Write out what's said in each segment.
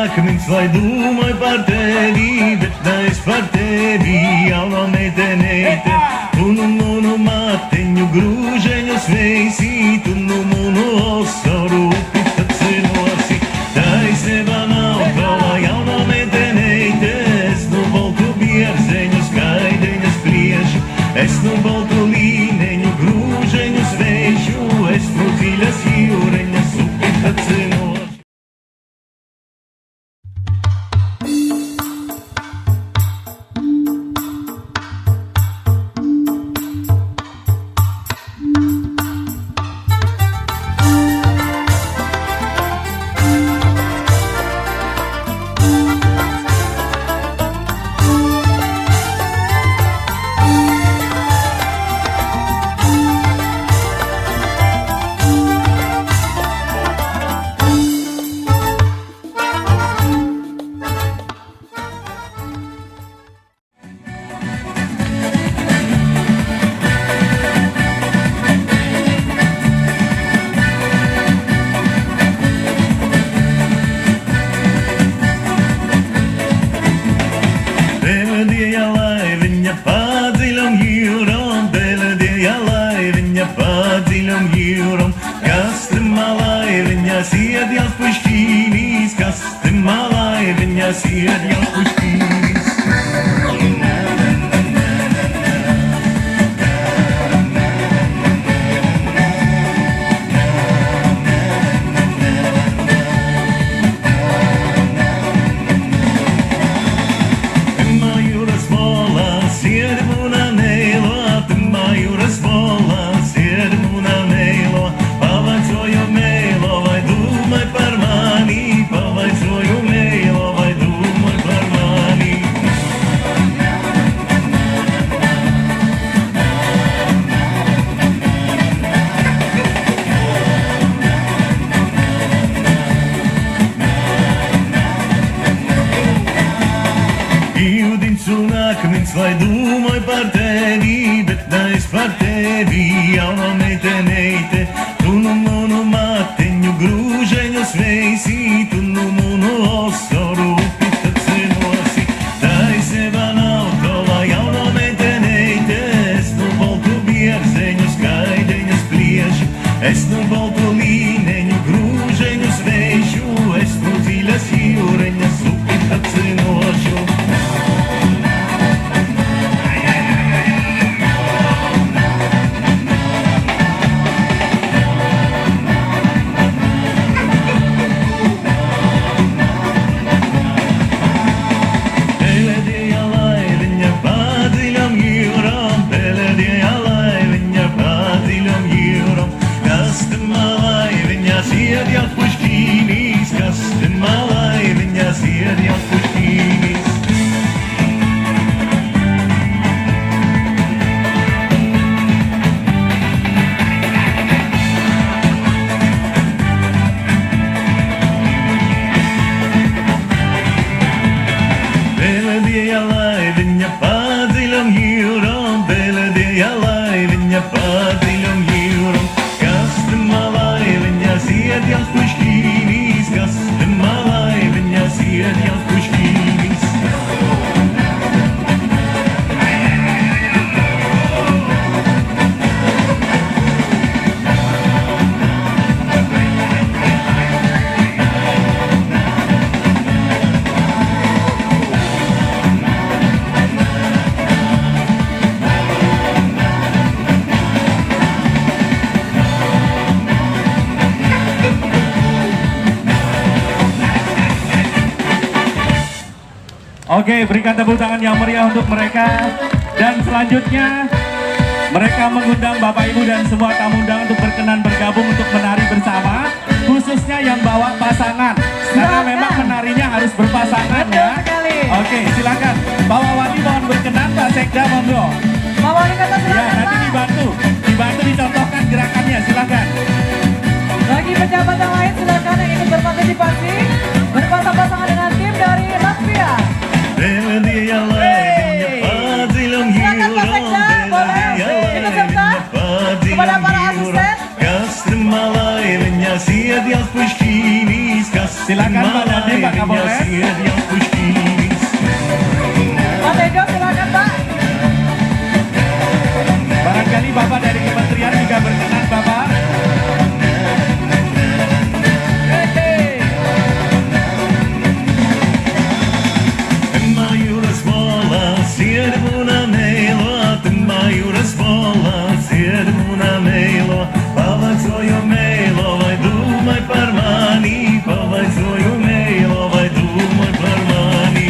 nāk, mins lai domāj par tevi, bet nees par tevi, jauna meiteneite. Tu nu munu mateņu grūžeņus veisi, tu nu munu osaru upi tad zinosi. Tā sev nav tava jauna meiteneite, es nu baltu bierzeņu skaideņus priešu, es nu baltu līneņu grūžeņus veišu, es nu dziļas jūreņas upi tad zinosi. Lai domāj par tevi, bet nees par tevi, jauna meiteneite. Tu nu munu mateņu grūžeņus veisi, tu nu munu osaru upi tad zinosi. Tā sev nav tava jauna meiteneite, es nu baltu bierzeņu skaideņus priešu, es nu baltu līneņu grūžeņus veišu, es nu dziļas jūreņas upi tad zinošu. Oke, berikan tepuk tangan yang meriah untuk mereka. Dan selanjutnya mereka mengundang Bapak Ibu dan semua tamu undangan untuk berkenan bergabung untuk menari bersama, khususnya yang bawa pasangan. Karena memang menarinya harus berpasangan ya. Oke, silakan. Pak Wawati mohon berkenan, Pak Sekda monggo. Pak Wali Kota silakan. Ya, nanti dibantu dicontohkan gerakannya, silakan. Bagi pejabat yang lain silakan yang ingin berpartisipasi berpasang-pasangan dengan tim dari Latvia. Silakan Pak Sekda, boleh ikut serta kepada para asisten. Silakan Pak Dadi, Pak Kapolres. ir jau puškīs. Pak Tejo silakan Pak. Barangkali Bapak dari Kementerian juga berkenan Bapak. Temma jūras volā, siedmuna meilo, temma jūras volā, siedmuna meilo. Pavacoju meilo, vai domāj par mani, pavacoju meilo, vai domāj par mani.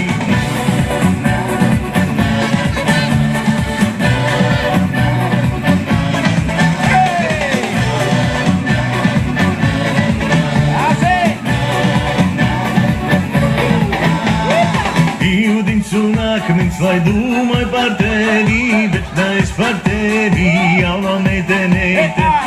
Jūdiņš un akmens, lai domāj par tevi, bet ne es par tevi, jauno meitenīte.